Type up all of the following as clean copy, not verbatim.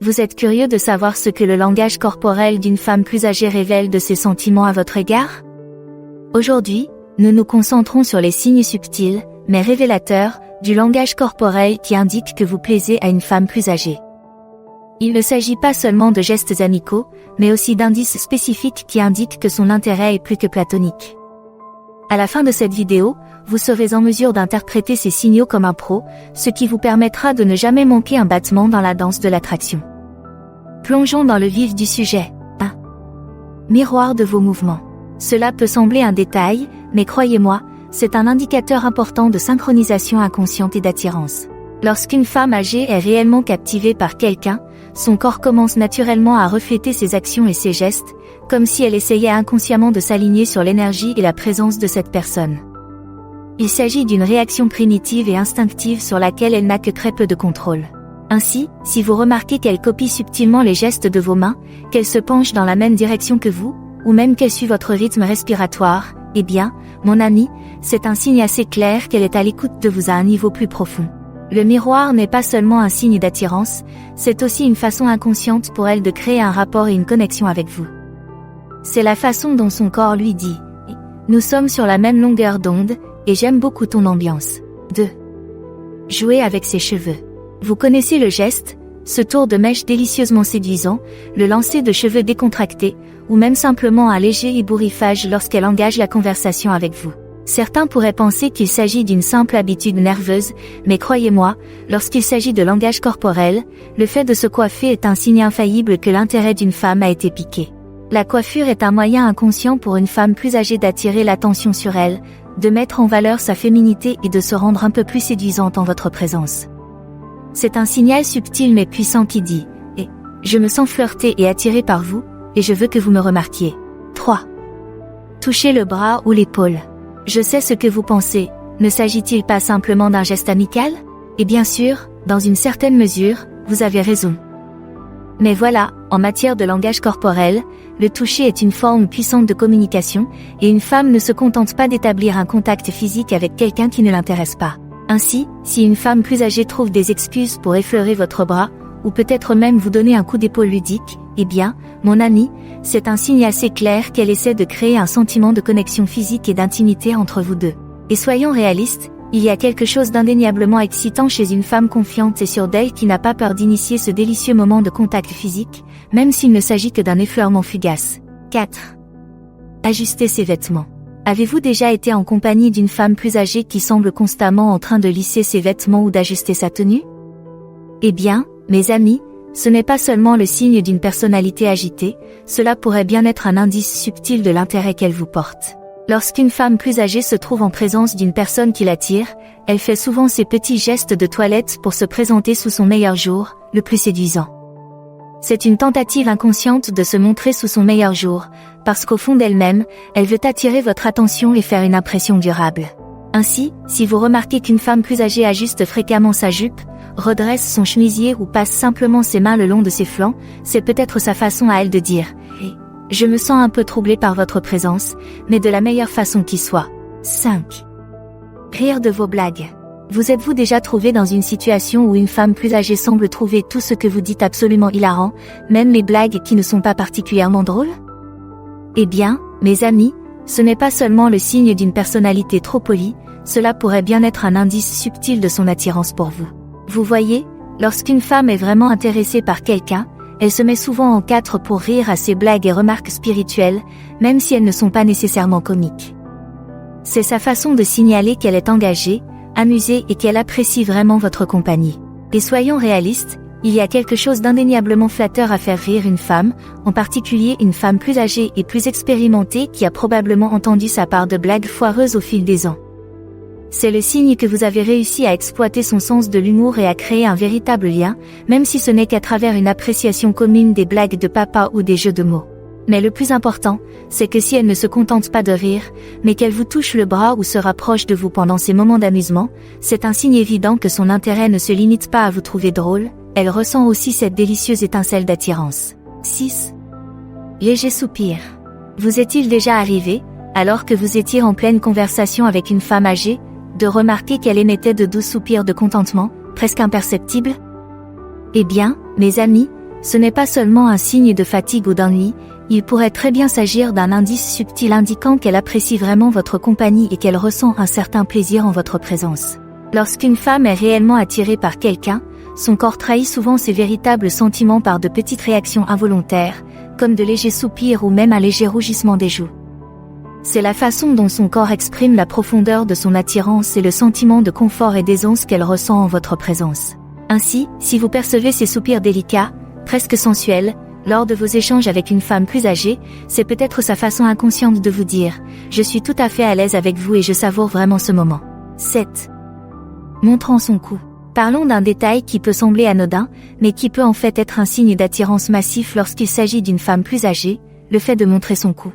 Vous êtes curieux de savoir ce que le langage corporel d'une femme plus âgée révèle de ses sentiments à votre égard? Aujourd'hui, nous nous concentrons sur les signes subtils, mais révélateurs, du langage corporel qui indique que vous plaisez à une femme plus âgée. Il ne s'agit pas seulement de gestes amicaux, mais aussi d'indices spécifiques qui indiquent que son intérêt est plus que platonique. À la fin de cette vidéo, vous serez en mesure d'interpréter ces signaux comme un pro, ce qui vous permettra de ne jamais manquer un battement dans la danse de l'attraction. Plongeons dans le vif du sujet. 1. Miroir de vos mouvements. Cela peut sembler un détail, mais croyez-moi, c'est un indicateur important de synchronisation inconsciente et d'attirance. Lorsqu'une femme âgée est réellement captivée par quelqu'un, son corps commence naturellement à refléter ses actions et ses gestes, comme si elle essayait inconsciemment de s'aligner sur l'énergie et la présence de cette personne. Il s'agit d'une réaction primitive et instinctive sur laquelle elle n'a que très peu de contrôle. Ainsi, si vous remarquez qu'elle copie subtilement les gestes de vos mains, qu'elle se penche dans la même direction que vous, ou même qu'elle suit votre rythme respiratoire, eh bien, mon ami, c'est un signe assez clair qu'elle est à l'écoute de vous à un niveau plus profond. Le miroir n'est pas seulement un signe d'attirance, c'est aussi une façon inconsciente pour elle de créer un rapport et une connexion avec vous. C'est la façon dont son corps lui dit « Nous sommes sur la même longueur d'onde, et j'aime beaucoup ton ambiance. » 2. Jouer avec ses cheveux. Vous connaissez le geste, ce tour de mèche délicieusement séduisant, le lancer de cheveux décontractés, ou même simplement un léger ébouriffage lorsqu'elle engage la conversation avec vous. Certains pourraient penser qu'il s'agit d'une simple habitude nerveuse, mais croyez-moi, lorsqu'il s'agit de langage corporel, le fait de se coiffer est un signe infaillible que l'intérêt d'une femme a été piqué. La coiffure est un moyen inconscient pour une femme plus âgée d'attirer l'attention sur elle, de mettre en valeur sa féminité et de se rendre un peu plus séduisante en votre présence. C'est un signal subtil mais puissant qui dit « Je me sens flirtée et attirée par vous, et je veux que vous me remarquiez. » 3. Toucher le bras ou l'épaule. Je sais ce que vous pensez, ne s'agit-il pas simplement d'un geste amical? Et bien sûr, dans une certaine mesure, vous avez raison. Mais voilà, en matière de langage corporel, le toucher est une forme puissante de communication, et une femme ne se contente pas d'établir un contact physique avec quelqu'un qui ne l'intéresse pas. Ainsi, si une femme plus âgée trouve des excuses pour effleurer votre bras, ou peut-être même vous donner un coup d'épaule ludique, eh bien, mon ami, c'est un signe assez clair qu'elle essaie de créer un sentiment de connexion physique et d'intimité entre vous deux. Et soyons réalistes, il y a quelque chose d'indéniablement excitant chez une femme confiante et sûre d'elle qui n'a pas peur d'initier ce délicieux moment de contact physique, même s'il ne s'agit que d'un effleurement fugace. 4. Ajuster ses vêtements. Avez-vous déjà été en compagnie d'une femme plus âgée qui semble constamment en train de lisser ses vêtements ou d'ajuster sa tenue? Eh bien, mes amis, ce n'est pas seulement le signe d'une personnalité agitée, cela pourrait bien être un indice subtil de l'intérêt qu'elle vous porte. Lorsqu'une femme plus âgée se trouve en présence d'une personne qui l'attire, elle fait souvent ces petits gestes de toilette pour se présenter sous son meilleur jour, le plus séduisant. C'est une tentative inconsciente de se montrer sous son meilleur jour, parce qu'au fond d'elle-même, elle veut attirer votre attention et faire une impression durable. Ainsi, si vous remarquez qu'une femme plus âgée ajuste fréquemment sa jupe, redresse son chemisier ou passe simplement ses mains le long de ses flancs, c'est peut-être sa façon à elle de dire « Je me sens un peu troublée par votre présence, mais de la meilleure façon qui soit. » 5. Rire de vos blagues. Vous êtes-vous déjà trouvé dans une situation où une femme plus âgée semble trouver tout ce que vous dites absolument hilarant, même les blagues qui ne sont pas particulièrement drôles? Eh bien, mes amis, ce n'est pas seulement le signe d'une personnalité trop polie, cela pourrait bien être un indice subtil de son attirance pour vous. Vous voyez, lorsqu'une femme est vraiment intéressée par quelqu'un, elle se met souvent en quatre pour rire à ses blagues et remarques spirituelles, même si elles ne sont pas nécessairement comiques. C'est sa façon de signaler qu'elle est engagée, amusée et qu'elle apprécie vraiment votre compagnie. Et soyons réalistes, il y a quelque chose d'indéniablement flatteur à faire rire une femme, en particulier une femme plus âgée et plus expérimentée qui a probablement entendu sa part de blagues foireuses au fil des ans. C'est le signe que vous avez réussi à exploiter son sens de l'humour et à créer un véritable lien, même si ce n'est qu'à travers une appréciation commune des blagues de papa ou des jeux de mots. Mais le plus important, c'est que si elle ne se contente pas de rire, mais qu'elle vous touche le bras ou se rapproche de vous pendant ces moments d'amusement, c'est un signe évident que son intérêt ne se limite pas à vous trouver drôle, elle ressent aussi cette délicieuse étincelle d'attirance. 6. Léger soupir. Vous est-il déjà arrivé, alors que vous étiez en pleine conversation avec une femme âgée, de remarquer qu'elle émettait de doux soupirs de contentement, presque imperceptibles? Eh bien, mes amis, ce n'est pas seulement un signe de fatigue ou d'ennui, il pourrait très bien s'agir d'un indice subtil indiquant qu'elle apprécie vraiment votre compagnie et qu'elle ressent un certain plaisir en votre présence. Lorsqu'une femme est réellement attirée par quelqu'un, son corps trahit souvent ses véritables sentiments par de petites réactions involontaires, comme de légers soupirs ou même un léger rougissement des joues. C'est la façon dont son corps exprime la profondeur de son attirance et le sentiment de confort et d'aisance qu'elle ressent en votre présence. Ainsi, si vous percevez ces soupirs délicats, presque sensuels, lors de vos échanges avec une femme plus âgée, c'est peut-être sa façon inconsciente de vous dire « Je suis tout à fait à l'aise avec vous et je savoure vraiment ce moment ». 7. Montrant son cou. Parlons d'un détail qui peut sembler anodin, mais qui peut en fait être un signe d'attirance massif lorsqu'il s'agit d'une femme plus âgée, le fait de montrer son cou.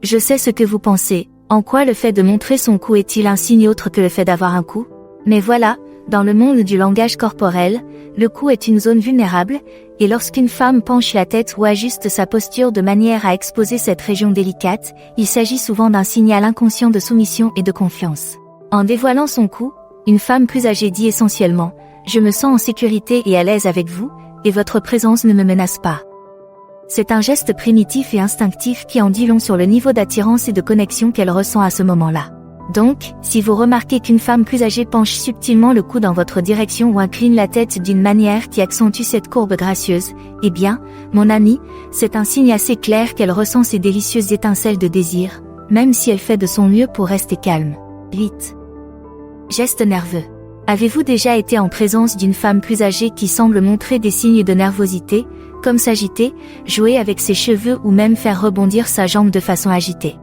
Je sais ce que vous pensez, en quoi le fait de montrer son cou est-il un signe autre que le fait d'avoir un cou? Mais voilà, dans le monde du langage corporel, le cou est une zone vulnérable, et lorsqu'une femme penche la tête ou ajuste sa posture de manière à exposer cette région délicate, il s'agit souvent d'un signal inconscient de soumission et de confiance. En dévoilant son cou, une femme plus âgée dit essentiellement « Je me sens en sécurité et à l'aise avec vous, et votre présence ne me menace pas ». C'est un geste primitif et instinctif qui en dit long sur le niveau d'attirance et de connexion qu'elle ressent à ce moment-là. Donc, si vous remarquez qu'une femme plus âgée penche subtilement le cou dans votre direction ou incline la tête d'une manière qui accentue cette courbe gracieuse, eh bien, mon ami, c'est un signe assez clair qu'elle ressent ces délicieuses étincelles de désir, même si elle fait de son mieux pour rester calme. 8. Geste nerveux. Avez-vous déjà été en présence d'une femme plus âgée qui semble montrer des signes de nervosité, comme s'agiter, jouer avec ses cheveux ou même faire rebondir sa jambe de façon agitée?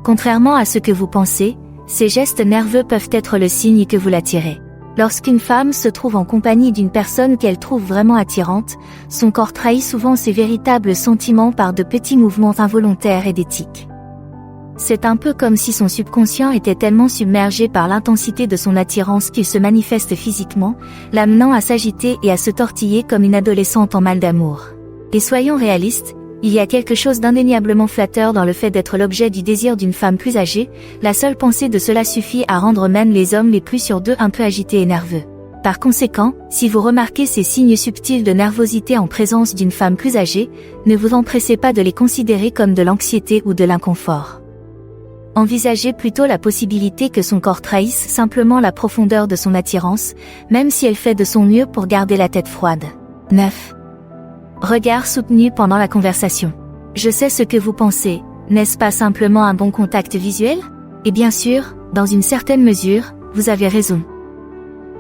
Contrairement à ce que vous pensez, ces gestes nerveux peuvent être le signe que vous l'attirez. Lorsqu'une femme se trouve en compagnie d'une personne qu'elle trouve vraiment attirante, son corps trahit souvent ses véritables sentiments par de petits mouvements involontaires et d'éthique. C'est un peu comme si son subconscient était tellement submergé par l'intensité de son attirance qu'il se manifeste physiquement, l'amenant à s'agiter et à se tortiller comme une adolescente en mal d'amour. Et soyons réalistes, il y a quelque chose d'indéniablement flatteur dans le fait d'être l'objet du désir d'une femme plus âgée, la seule pensée de cela suffit à rendre même les hommes les plus sur d'eux un peu agités et nerveux. Par conséquent, si vous remarquez ces signes subtils de nervosité en présence d'une femme plus âgée, ne vous empressez pas de les considérer comme de l'anxiété ou de l'inconfort. Envisagez plutôt la possibilité que son corps trahisse simplement la profondeur de son attirance, même si elle fait de son mieux pour garder la tête froide. 9. Regard soutenu pendant la conversation. Je sais ce que vous pensez, n'est-ce pas simplement un bon contact visuel? Et bien sûr, dans une certaine mesure, vous avez raison.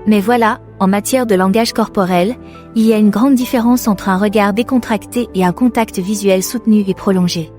Mais voilà, en matière de langage corporel, il y a une grande différence entre un regard décontracté et un contact visuel soutenu et prolongé.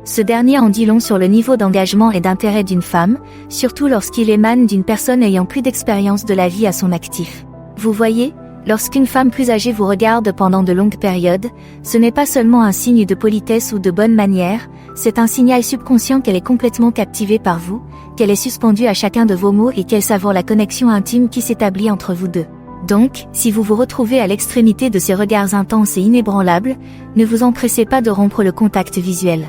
Ce dernier en dit long sur le niveau d'engagement et d'intérêt d'une femme, surtout lorsqu'il émane d'une personne ayant plus d'expérience de la vie à son actif. Vous voyez, lorsqu'une femme plus âgée vous regarde pendant de longues périodes, ce n'est pas seulement un signe de politesse ou de bonne manière, c'est un signal subconscient qu'elle est complètement captivée par vous, qu'elle est suspendue à chacun de vos mots et qu'elle savoure la connexion intime qui s'établit entre vous deux. Donc, si vous vous retrouvez à l'extrémité de ces regards intenses et inébranlables, ne vous empressez pas de rompre le contact visuel.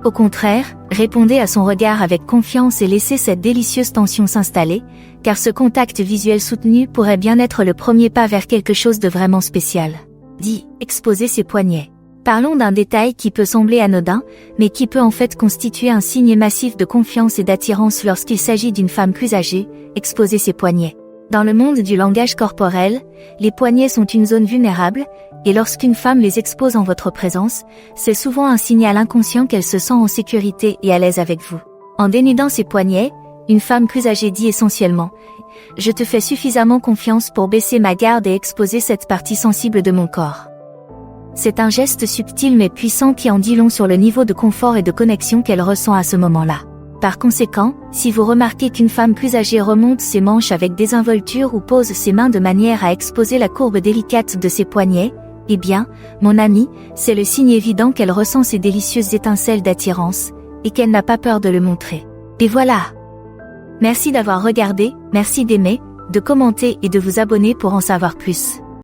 Au contraire, répondez à son regard avec confiance et laissez cette délicieuse tension s'installer, car ce contact visuel soutenu pourrait bien être le premier pas vers quelque chose de vraiment spécial. 10. Exposer ses poignets. Parlons d'un détail qui peut sembler anodin, mais qui peut en fait constituer un signe massif de confiance et d'attirance lorsqu'il s'agit d'une femme plus âgée, exposer ses poignets. Dans le monde du langage corporel, les poignets sont une zone vulnérable, et lorsqu'une femme les expose en votre présence, c'est souvent un signal inconscient qu'elle se sent en sécurité et à l'aise avec vous. En dénudant ses poignets, une femme plus âgée dit essentiellement « Je te fais suffisamment confiance pour baisser ma garde et exposer cette partie sensible de mon corps ». C'est un geste subtil mais puissant qui en dit long sur le niveau de confort et de connexion qu'elle ressent à ce moment-là. Par conséquent, si vous remarquez qu'une femme plus âgée remonte ses manches avec désinvolture ou pose ses mains de manière à exposer la courbe délicate de ses poignets, eh bien, mon ami, c'est le signe évident qu'elle ressent ces délicieuses étincelles d'attirance, et qu'elle n'a pas peur de le montrer. Et voilà! Merci d'avoir regardé, merci d'aimer, de commenter et de vous abonner pour en savoir plus.